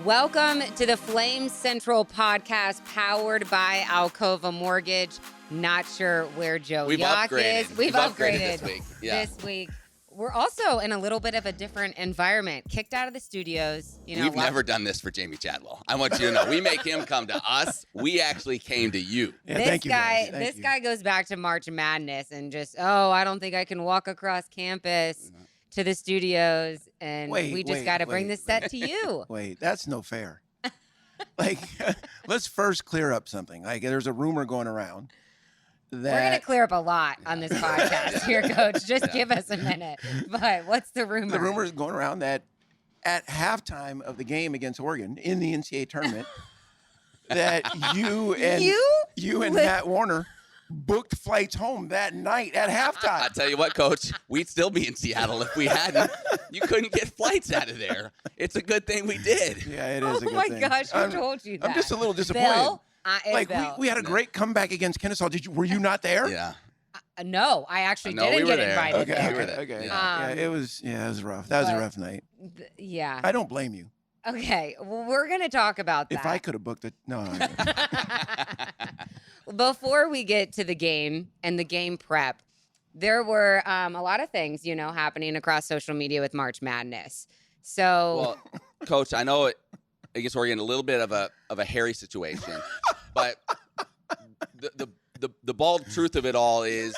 Welcome to the Flame Central podcast powered by Alcova Mortgage. Not sure where Joe Yock is. We've upgraded this week. Yeah. This week. We're also in a little bit of a different environment. Kicked out of the studios. We've never done this for Jamie Chadwell. I want you to know. We make him come to us. We actually came to you. Yeah, This guy goes back to March Madness and just, I don't think I can walk across campus to the studios, and we just got to bring this set to you. Wait, that's no fair. Let's first clear up something. There's a rumor going around that... We're going to clear up a lot on this podcast here, Coach. Just give us a minute. But what's the rumor? The rumor is going around that at halftime of the game against Oregon in the NCAA tournament, that you and Matt Warner booked flights home that night at halftime. I tell you what, Coach, we'd still be in Seattle if we hadn't. You couldn't get flights out of there. It's a good thing we did. Yeah, it is a good thing. Oh, my gosh, who told you that? I'm just a little disappointed. Bill? We had a great comeback against Kennesaw. Were you not there? Yeah. No, I actually No, didn't we were get there. invited. Okay. Yeah. It was rough. That was a rough night. Yeah. I don't blame you. Okay, well, we're going to talk about that. If I could have booked it, no. Before we get to the game and the game prep, there were a lot of things, happening across social media with March Madness. So, Well, Coach, I know against Oregon a little bit of a hairy situation, but the bald truth of it all is,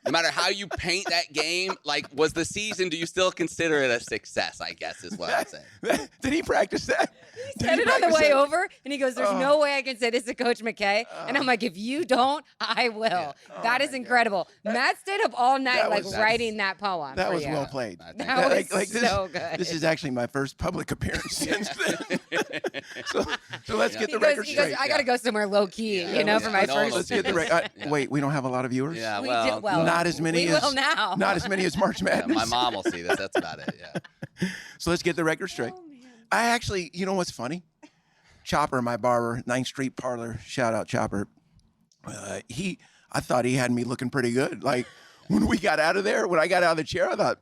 no matter how you paint that game, was the season, do you still consider it a success, I guess is what I'm saying. Did he practice that? he said it on the way over, and he goes, there's no way I can say this to Coach McKay. And I'm like, if you don't, I will. Yeah. That is incredible. Matt stayed up all night, writing that poem. That for was you. well played. That was so good. This is actually my first public appearance since then. so let's get the record he goes, straight. I got to go somewhere low key, for my first. Let's get the record. Wait, we don't have a lot of viewers? Yeah, not as many we will now. Not as many as March Madness. My mom will see this. That's about it, yeah. So let's get the record straight. I actually, you know what's funny? Chopper, my barber, 9th Street Parlor, shout out Chopper. I thought he had me looking pretty good. When we got out of there, when I got out of the chair, I thought,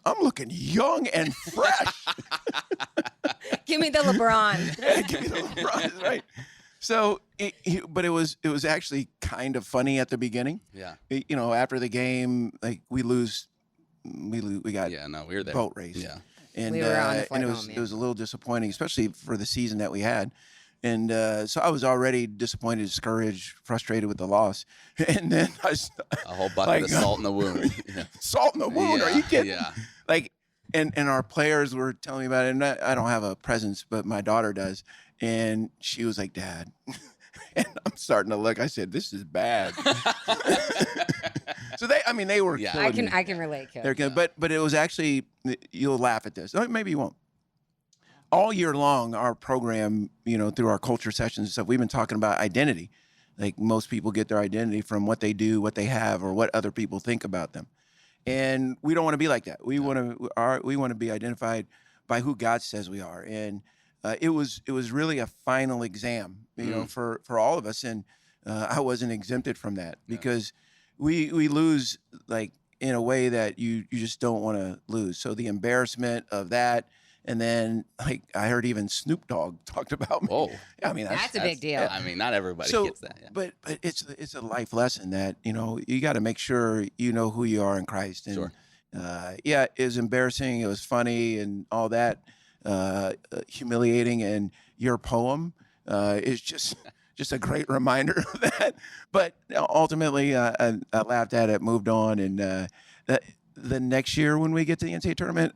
I'm looking young and fresh. Give me the LeBron. Give me the LeBron, that's right. So, but it was actually kind of funny at the beginning. Yeah. After the game, we lose. We got we were there. Boat race. Yeah. And, we were on the flight and home, it was a little disappointing, especially for the season that we had. And so I was already disappointed, discouraged, frustrated with the loss. And then a whole bucket of salt in the wound. Yeah. Salt in the wound? Yeah, are you kidding? Yeah. And our players were telling me about it. And I don't have a presence, but my daughter does. And she was like, Dad. And I'm starting to look. I said, this is bad. So they were. Yeah. I can relate, Coach. They're good, but it was actually, you'll laugh at this. Maybe you won't. All year long, our program, through our culture sessions and stuff, we've been talking about identity. Most people get their identity from what they do, what they have, or what other people think about them. And we don't want to be like that. We want to be identified by who God says we are. And it was really a final exam, for all of us. And I wasn't exempted from that because we lose in a way that you just don't want to lose. So the embarrassment of that. And then, I heard even Snoop Dogg talked about me. Whoa. That's a big deal. Not everybody gets that. Yeah. But it's a life lesson that, you got to make sure you know who you are in Christ. And, Sure. It was embarrassing. It was funny and all that, humiliating. And your poem is just a great reminder of that. But ultimately, I laughed at it, moved on. And the next year when we get to the NCAA tournament,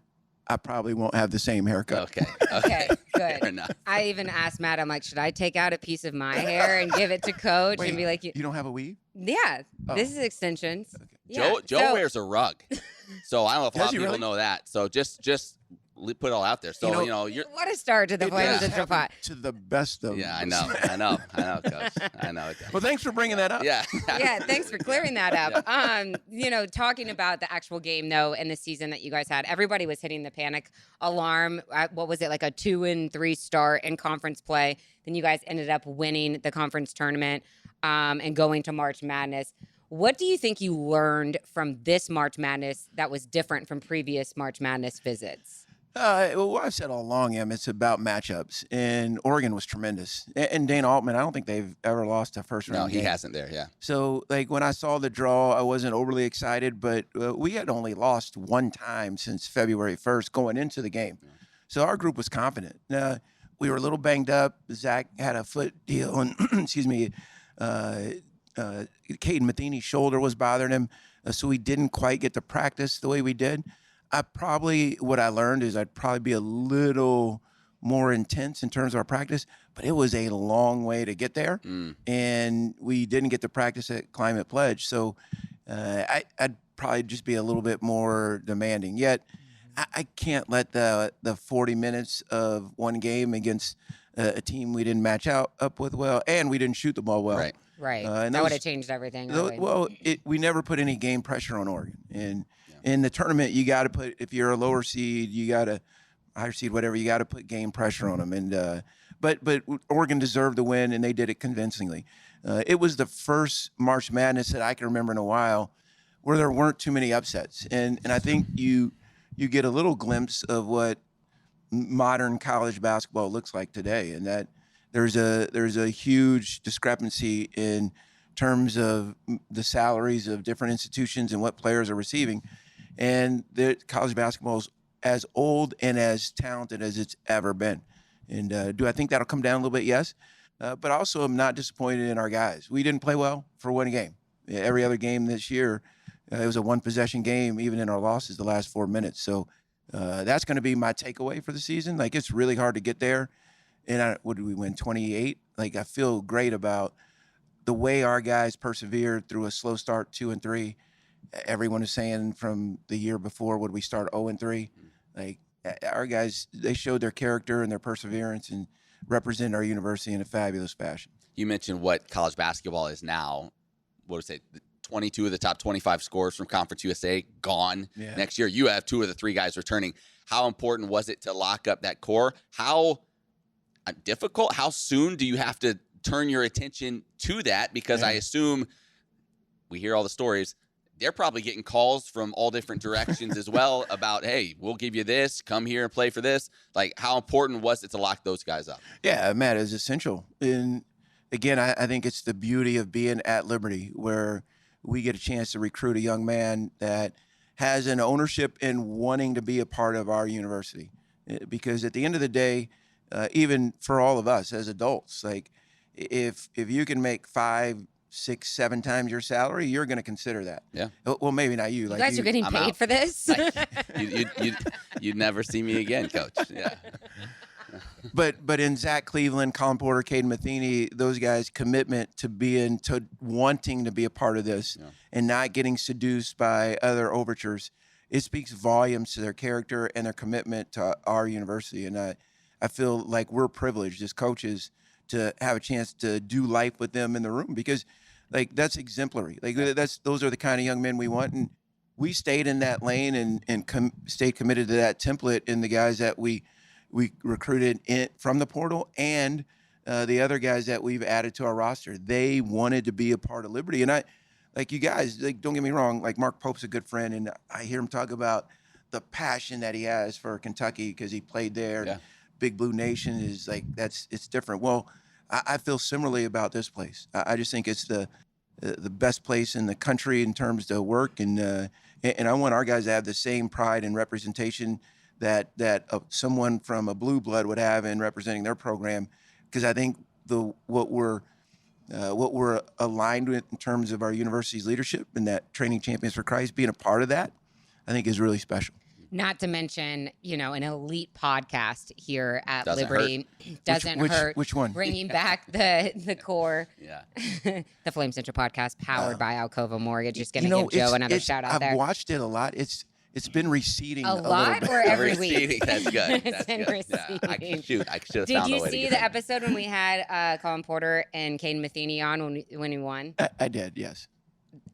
I probably won't have the same haircut. Okay, good. Fair enough. I even asked Matt, I'm like, should I take out a piece of my hair and give it to Coach and be like, you don't have a weave? Yeah, this is extensions. Okay. Yeah. Joe wears a rug, so I don't know if a lot of Does he people really? know that. So just put it all out there. So you're. What a start to the Flame Central pot. To the best of Yeah, I us. know, Coach. I know it does. Well, thanks for bringing that up. Yeah. Yeah, thanks for clearing that up. Talking about the actual game though, and the season that you guys had, everybody was hitting the panic alarm. What was it, like a 2-3 start in conference play? Then you guys ended up winning the conference tournament and going to March Madness. What do you think you learned from this March Madness that was different from previous March Madness visits? Well, I've said all along, it's about matchups, and Oregon was tremendous. And Dana Altman, I don't think they've ever lost a first round No, he game. hasn't there. Yeah. So, like, when I saw the draw, I wasn't overly excited, but we had only lost one time since February 1st going into the game. Yeah. So our group was confident. We were a little banged up. Zack had a foot deal, and excuse me, Caden Matheny's shoulder was bothering him, so we didn't quite get to practice the way we did. What I learned is I'd probably be a little more intense in terms of our practice, but it was a long way to get there. And we didn't get to practice at Climate Pledge. So I'd probably just be a little bit more demanding. Yet I can't let the 40 minutes of one game against a team we didn't match up with well, and we didn't shoot the ball well. Right. And That would have changed everything. Really. Well, we never put any game pressure on Oregon. And in the tournament, you got to put, if you're a lower seed, you got to, higher seed, whatever, you got to put game pressure on them. And but Oregon deserved the win, and they did it convincingly. It was the first March Madness that I can remember in a while where there weren't too many upsets. And I think you get a little glimpse of what modern college basketball looks like today, and that there's a huge discrepancy in terms of the salaries of different institutions and what players are receiving. And the college basketball is as old and as talented as it's ever been. And do I think that'll come down a little bit? Yes. But also I'm not disappointed in our guys. We didn't play well for one game. Every other game this year, it was a one-possession game, even in our losses the last 4 minutes. So that's going to be my takeaway for the season. Like, it's really hard to get there. And what did we win, 28? Like, I feel great about the way our guys persevered through a slow start, 2-3. Everyone is saying from the year before, would we start 0-3? Like, our guys, they showed their character and their perseverance and represent our university in a fabulous fashion. You mentioned what college basketball is now. What was it? 22 of the top 25 scorers from Conference USA gone next year. You have 2 of the 3 guys returning. How important was it to lock up that core? How difficult? How soon do you have to turn your attention to that? Because I assume we hear all the stories. They're probably getting calls from all different directions as well about, hey, we'll give you this, come here and play for this. Like, how important was it to lock those guys up? Yeah, Matt, is essential. And again, I think it's the beauty of being at Liberty, where we get a chance to recruit a young man that has an ownership in wanting to be a part of our university. Because at the end of the day, even for all of us as adults, like, if you can make 5, 6, 7 times your salary, you're going to consider that. Yeah. Well, maybe not you. You like guys are getting paid for this? You'd never see me again, Coach. Yeah. But in Zack Cleveland, Colin Porter, Caden Matheny, those guys' commitment to wanting to be a part of this and not getting seduced by other overtures, it speaks volumes to their character and their commitment to our university. And I feel like we're privileged as coaches to have a chance to do life with them in the room, because like, that's exemplary. Like, those are the kind of young men we want. And we stayed in that lane and stayed committed to that template in the guys that we recruited from the portal, and the other guys that we've added to our roster. They wanted to be a part of Liberty. And like, you guys, like, don't get me wrong, like, Mark Pope's a good friend, and I hear him talk about the passion that he has for Kentucky because he played there. Yeah. Big Blue Nation is like, it's different. Well, I feel similarly about this place. I just think it's the best place in the country in terms of work, and I want our guys to have the same pride and representation that someone from a blue blood would have in representing their program, because I think what we're aligned with in terms of our university's leadership and that Training Champions for Christ being a part of that, I think is really special. Not to mention, an elite podcast here at Doesn't Liberty. Doesn't hurt. Which one? Bringing back the core. Yeah. The Flame Central podcast, powered by Alcova Mortgage. Just going to give Joe another shout out there. I've watched it a lot. It's been receding a lot, little or bit. every week. That's good. It's That's been good. receding. I should have Did found a you way to see get the it. episode when we had Colin Porter and Caden Matheny on when he won? I did, yes.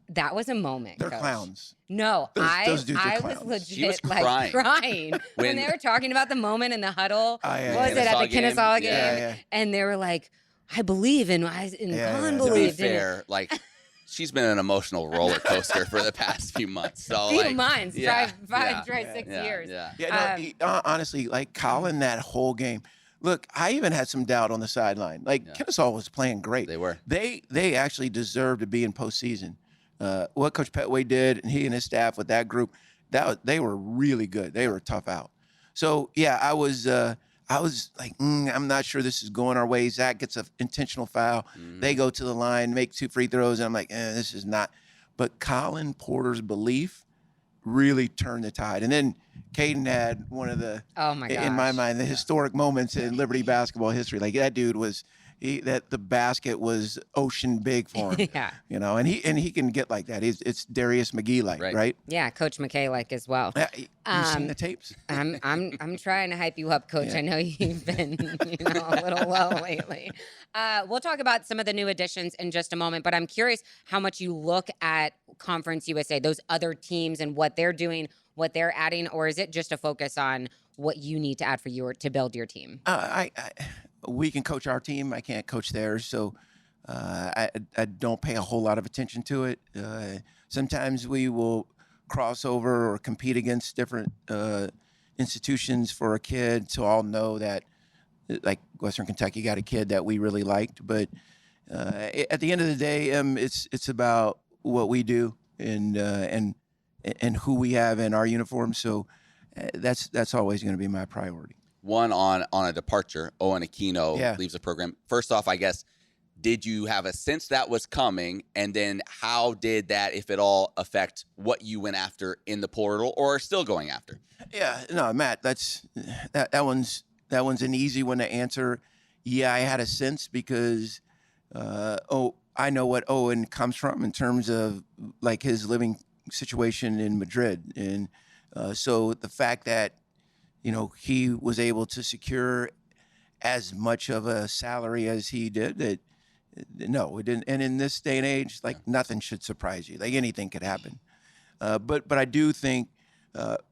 That was a moment. They're Coach. clowns. No, Those dudes are I clowns. was legit She was like crying when When- they were talking about the moment in the huddle. Yeah. What was it at the Kennesaw game? Yeah. And they were like, "I believe," and Colin To be believed in it. fair, like, she's been an emotional roller coaster for the past few months. So few months, try 6 years. Honestly, like Colin, that whole game. Look, I even had some doubt on the sideline. Like Kennesaw was playing great. They were. They actually deserved to be in postseason. What Coach Petway did, and he and his staff with that group, they were really good. They were tough out. So yeah, I was like, I'm not sure this is going our way. Zack gets an intentional foul. They go to the line, make 2 free throws, and I'm like, this is not. But Colin Porter's belief really turned the tide. And then Caden had one of the, in my mind, the historic moments in Liberty basketball history. Like that dude was, the basket was ocean big for him. You know, and he can get like that. It's Darius McGee like, right? Yeah, Coach McKay like as well. You've seen the tapes. I'm trying to hype you up, Coach. I know you've been a little low lately. We'll talk about some of the new additions in just a moment, but I'm curious how much you look at Conference USA, those other teams and what they're doing, what they're adding, or is it just a focus on what you need to add for you to build your team? We can coach our team. I can't coach theirs, so I don't pay a whole lot of attention to it. Sometimes we will cross over or compete against different institutions for a kid, so I'll know that, like Western Kentucky got a kid that we really liked. But at the end of the day, it's about what we do and who we have in our uniform. So that's always going to be my priority. One on a departure, Owen Aquino leaves the program. First off, I guess, did you have a sense that was coming? And then how did that, if at all, affect what you went after in the portal or are still going after? Yeah, no, Matt, that one's an easy one to answer. Yeah, I had a sense because, I know what Owen comes from in terms of like his living situation in Madrid. And so the fact that, he was able to secure as much of a salary as he did, no, it didn't. And in this day and age, like nothing should surprise you. Like anything could happen. But I do think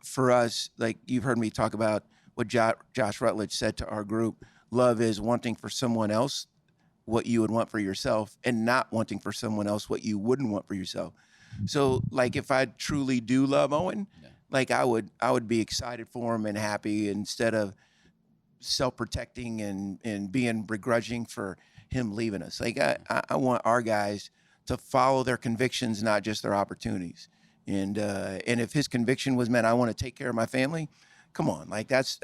for us, like you've heard me talk about what Josh Rutledge said to our group, love is wanting for someone else what you would want for yourself and not wanting for someone else what you wouldn't want for yourself. So like if I truly do love Owen, like I would be excited for him and happy instead of self-protecting and being begrudging for him leaving us. Like I want our guys to follow their convictions, not just their opportunities. And if his conviction was, man, I want to take care of my family, come on, like that's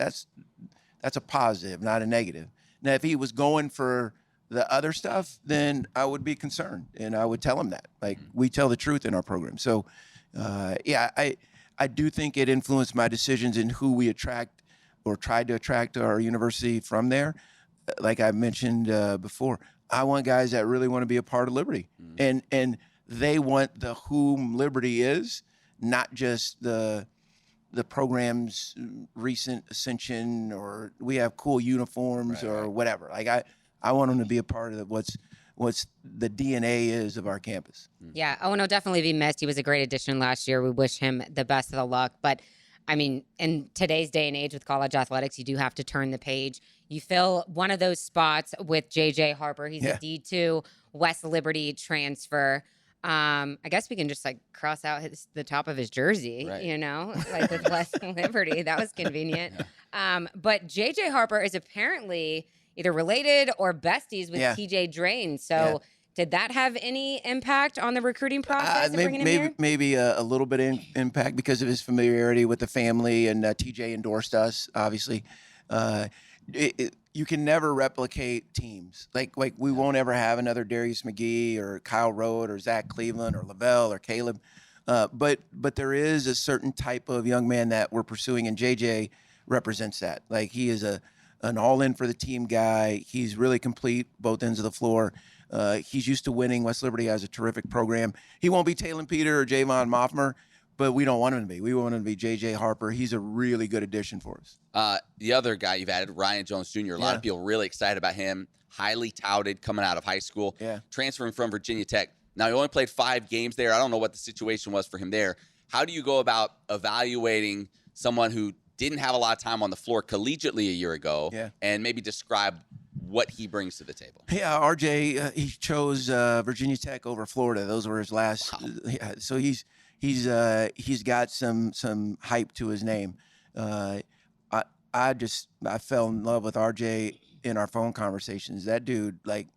a positive, not a negative. Now, if he was going for the other stuff, then I would be concerned, and I would tell him that. Like we tell the truth in our program. So, I do think it influenced my decisions in who we attract or tried to attract to our university from there. Like I mentioned before, I want guys that really want to be a part of Liberty, and they want the whom Liberty is, not just the program's recent ascension or we have cool uniforms or whatever. Like I want them to be a part of what's the DNA is of our campus. Yeah, Owen will definitely be missed. He was a great addition last year. We wish him the best of the luck. But, I mean, in today's day and age with college athletics, you do have to turn the page. You fill one of those spots with J.J. Harper. He's a D2 West Liberty transfer. I guess we can just, like, cross out the top of his jersey, like with West Liberty. That was convenient. But J.J. Harper is apparently either related or besties with TJ Drain. So did that have any impact on the recruiting process? Maybe a little bit of impact because of his familiarity with the family, and TJ endorsed us, obviously. You can never replicate teams. Like we won't ever have another Darius McGee or Kyle Rode or Zach Cleveland or Lavelle or Caleb. But there is a certain type of young man that we're pursuing, and JJ represents that. Like he is an all-in for the team guy. He's really complete both ends of the floor. He's used to winning. West Liberty has a terrific program. He won't be Talon Peter or Javon Moffmer, but we don't want him to be. We want him to be J.J. Harper. He's a really good addition for us. The other guy you've added, Ryan Jones Jr., a lot of people really excited about him. Highly touted coming out of high school, transferring from Virginia Tech. Now, he only played 5 games there. I don't know what the situation was for him there. How do you go about evaluating someone who didn't have a lot of time on the floor collegiately a year ago and maybe describe what he brings to the table. Yeah, RJ, he chose Virginia Tech over Florida. Those were his last. Wow. Yeah, so he's got some hype to his name. I fell in love with RJ in our phone conversations. That dude, like,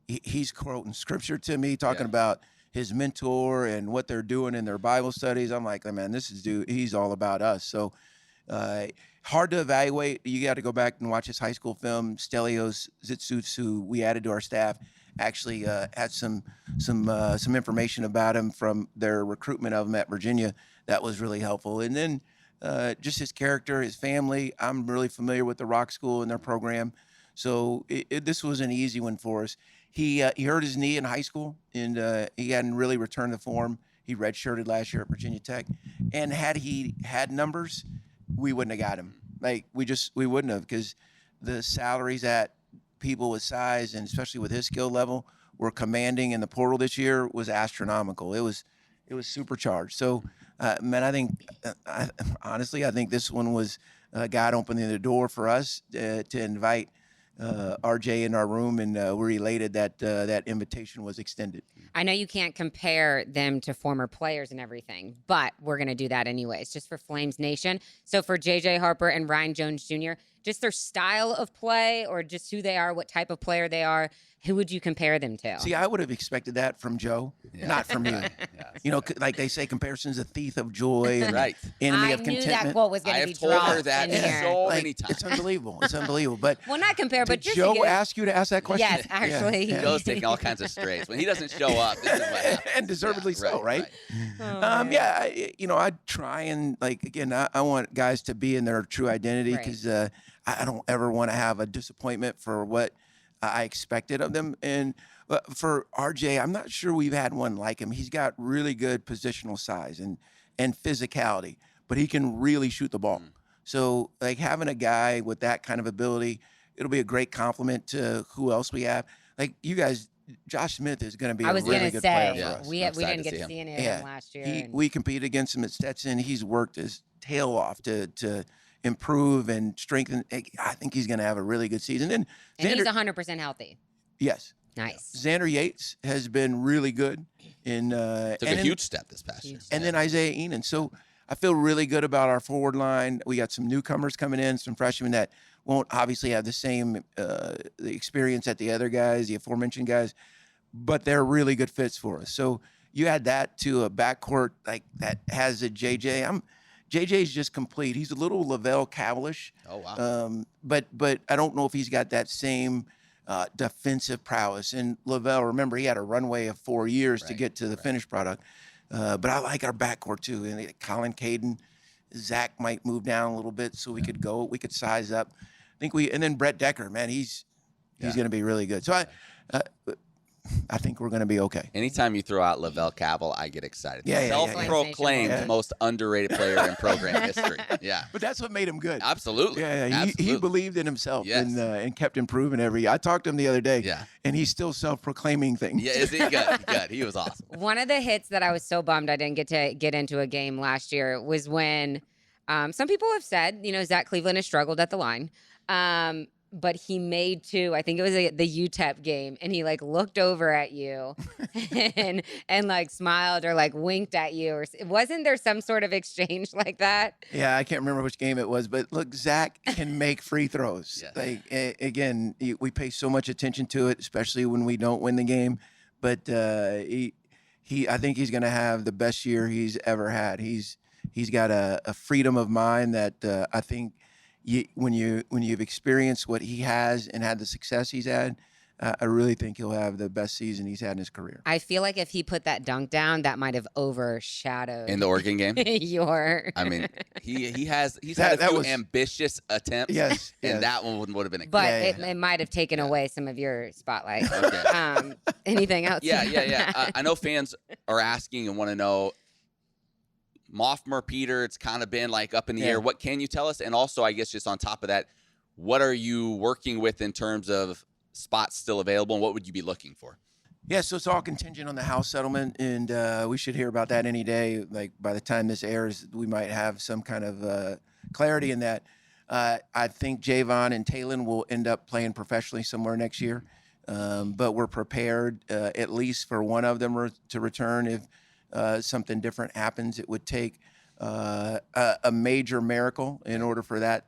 he's quoting scripture to me, talking about his mentor and what they're doing in their Bible studies. I'm like, man, he's all about us. So hard to evaluate. You got to go back and watch his high school film. Stelios Zitsouts, who we added to our staff, actually had some information about him from their recruitment of him at Virginia. That was really helpful. And then just his character, his family. I'm really familiar with the Rock School and their program. So this was an easy one for us. He hurt his knee in high school, and he hadn't really returned to form. He redshirted last year at Virginia Tech. And had he had numbers, we wouldn't have got him. Like, we wouldn't have, because the salaries that people with size, and especially with his skill level, were commanding in the portal this year was astronomical. It was supercharged. So, man, I think, honestly, I think this one was God opening the door for us to invite RJ in our room, and we're elated that that invitation was extended. I know you can't compare them to former players and everything, but we're going to do that anyways, just for Flames Nation. So for JJ Harper and Ryan Jones Jr., just their style of play, or just who they are, what type of player they are, who would you compare them to? See, I would have expected that from Joe, not from you. You know, like they say, comparison's a thief of joy and enemy of contentment. I knew that quote was going to be dropped. I have told her that in here. so many times. It's unbelievable. It's unbelievable. But well, not compare, but did just Joe ask you to ask that question? Yes, actually. Yeah. Joe's taking all kinds of strays. When he doesn't show up, this is what happens. And deservedly so, right? Oh, Yeah, I try and, like, again, I want guys to be in their true identity, because I don't ever want to have a disappointment for what I expected of them. And for RJ, I'm not sure we've had one like him. He's got really good positional size and physicality, but he can really shoot the ball. So, like, having a guy with that kind of ability, it'll be a great compliment to who else we have. Like, you guys, Josh Smith is going to be a really good player for us. We didn't get to see any of him last year. We competed against him at Stetson. He's worked his tail off to improve and strengthen. I think he's going to have a really good season. And he's 100% healthy. Yes. Nice. Xander Yates has been really good. Took a huge step this past year. And then Isaiah Enan. So I feel really good about our forward line. We got some newcomers coming in, some freshmen that won't obviously have the same the experience that the other guys, the aforementioned guys, but they're really good fits for us. So you add that to a backcourt like that has a JJ. JJ's just complete. He's a little Lavelle Cavalish. Oh, wow. But I don't know if he's got that same defensive prowess. And Lavelle, remember, he had a runway of 4 years to get to the finished product. But I like our backcourt too. And Colin Caden, Zack might move down a little bit so we could size up. And then Brett Decker, man, he's going to be really good. So I think we're going to be okay. Anytime you throw out Lavelle Cavill, I get excited. Self-proclaimed most underrated player in program history. Yeah. But that's what made him good. Absolutely. He believed in himself and kept improving I talked to him the other day, and he's still self-proclaiming things. Yeah, is he good? Good. He was awesome. One of the hits that I was so bummed I didn't get into a game last year was when some people have said, Zach Cleveland has struggled at the line. But he made two. I think it was the UTEP game, and he looked over at you, and smiled or winked at you, or wasn't there some sort of exchange like that? Yeah, I can't remember which game it was, but look, Zach can make free throws. Again, we pay so much attention to it, especially when we don't win the game. But I think he's going to have the best year he's ever had. He's got a freedom of mind that I think. When you've experienced what he has and had the success he's had, I really think he'll have the best season he's had in his career. I feel like if he put that dunk down, that might have overshadowed in the Oregon game. I mean, he's had a few ambitious attempts. Yes, and that one would have been. But it might have taken away some of your spotlight. Okay. Anything else? Yeah. I know fans are asking and want to know. Moffmer, Peter, it's kind of been up in the air. What can you tell us? And also, I guess just on top of that, what are you working with in terms of spots still available, and what would you be looking for? Yeah, so it's all contingent on the house settlement, and we should hear about that any day. By the time this airs, we might have some kind of clarity in that. I think Javon and Talon will end up playing professionally somewhere next year. But we're prepared at least for one of them to return if something different happens. It would take a major miracle in order for that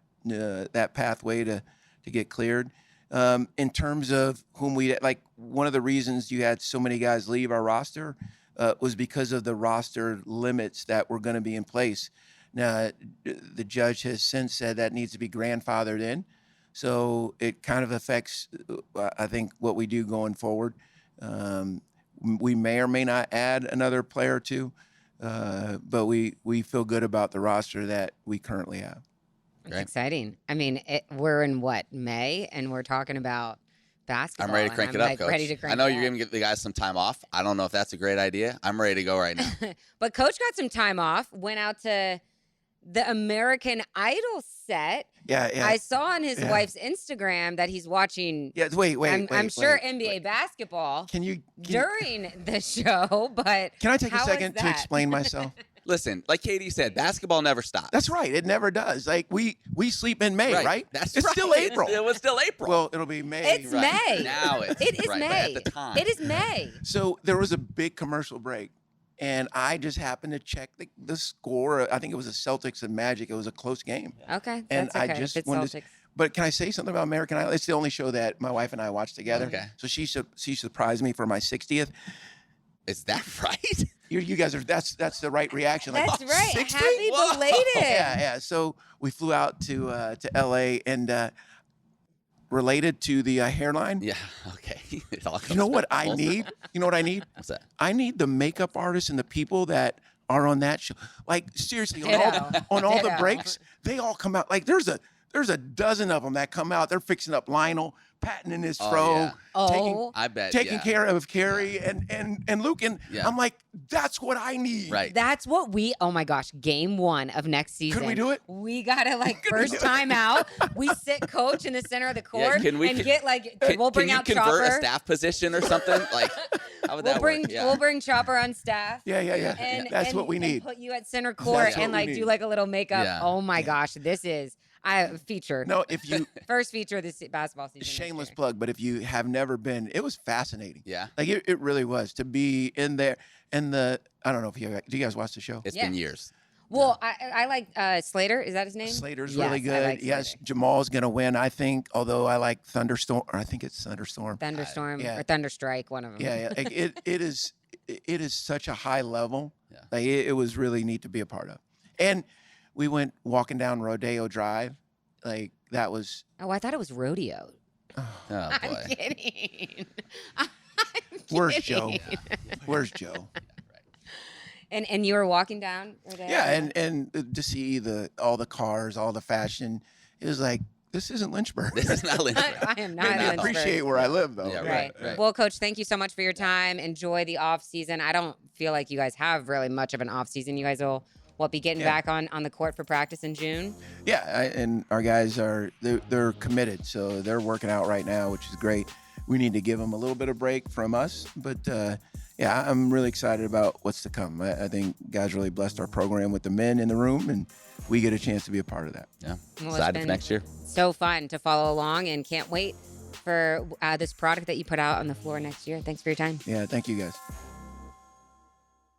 pathway to get cleared. In terms of whom we like, one of the reasons you had so many guys leave our roster was because of the roster limits that were going to be in place. Now, the judge has since said that needs to be grandfathered in. So it kind of affects, I think, what we do going forward. We may or may not add another player or two, but we feel good about the roster that we currently have. It's exciting. I mean, we're in what, May, and we're talking about basketball. I'm ready to crank it up, Coach. Ready to crank I know it you're up. going to give the guys some time off. I don't know if that's a great idea. I'm ready to go right now. But Coach got some time off, went out to the American Idol set. Yeah. I saw on his wife's Instagram that he's watching. Yeah, wait. I'm sure NBA basketball during the show, but can I take a how second is to that? explain myself? Listen, like Katie said, basketball never stops. That's right. It never does. Like we sleep in May, right? That's it's right. still April. It was still April. Well, it'll be May. It's right? May. Now It is right, May. but at the time. It is May. So there was a big commercial break, and I just happened to check the score. I think it was the Celtics and Magic. It was a close game. Okay. And that's okay. I just It's wanted to. Celtics. But can I say something about American Idol? It's the only show that my wife and I watch together. Okay. So she surprised me for my 60th. Is that right? You guys are that's the right reaction. Like, That's right. 60? Happy Whoa. belated. Yeah. So we flew out to LA and related to the hairline. Yeah. Okay. It all You comes know what back I full need? circle. You know what I need? What's that? I need the makeup artists and the people that are on that show. Like seriously, on all the Ditto. breaks, they all come out. Like there's a dozen of them that come out. They're fixing up Lionel, patting in his fro, yeah. Oh. I bet. taking yeah. care of Carrie and Luke. And Yeah. I'm like, that's what I need. Right. That's what oh my gosh, game 1 of next season. Could we do it? We gotta like Could we first do it? time out. We sit Coach in the center of the court can we- and get like Can, we'll bring can you out convert Chopper. a staff position or something? Like, how would We'll that bring work? Yeah. we'll bring Chopper on staff. Yeah. And, That's and- what we and need. put you at center court That's what and we like need. do like a little makeup. Yeah. Oh my gosh, this is feature. No, if you First feature of this basketball season. next shameless year. plug, but if you have never been, it was fascinating. Yeah. Like it really was to be in there. And I don't know if do you guys watch the show? It's Yeah. been years. Well, I like Slater. Is that his name? Slater's Yes, really I good. like Yes, Slater. Jamal's gonna win, I think. Although I like Thunderstorm, or I think it's Thunderstorm. Thunderstorm yeah. or Thunderstrike, one of them. Yeah. Like, it is such a high level. Yeah. Like it was really neat to be a part of. And we went walking down Rodeo Drive. Like that was. Oh, I thought it was rodeo. Oh I'm boy. kidding. Where's Joe? Where's Joe? And you were walking down rodeo? Yeah, and to see all the cars, all the fashion, it was like this isn't Lynchburg. This is not Lynchburg. I am not. Made me in Lynchburg. appreciate where I live though. Yeah, Right. Right. Well, Coach, thank you so much for your time. Enjoy the off season. I don't feel like you guys have really much of an off season. You guys will be getting back on the court for practice in June. Yeah, and our guys they're committed, so they're working out right now, which is great. We need to give them a little bit of break from us, but yeah, I'm really excited about what's to come. I think guys really blessed our program with the men in the room, and we get a chance to be a part of that. Yeah. Well, it's Excited for been next year. So fun to follow along, and can't wait for this product that you put out on the floor next year. Thanks for your time. Yeah, thank you guys.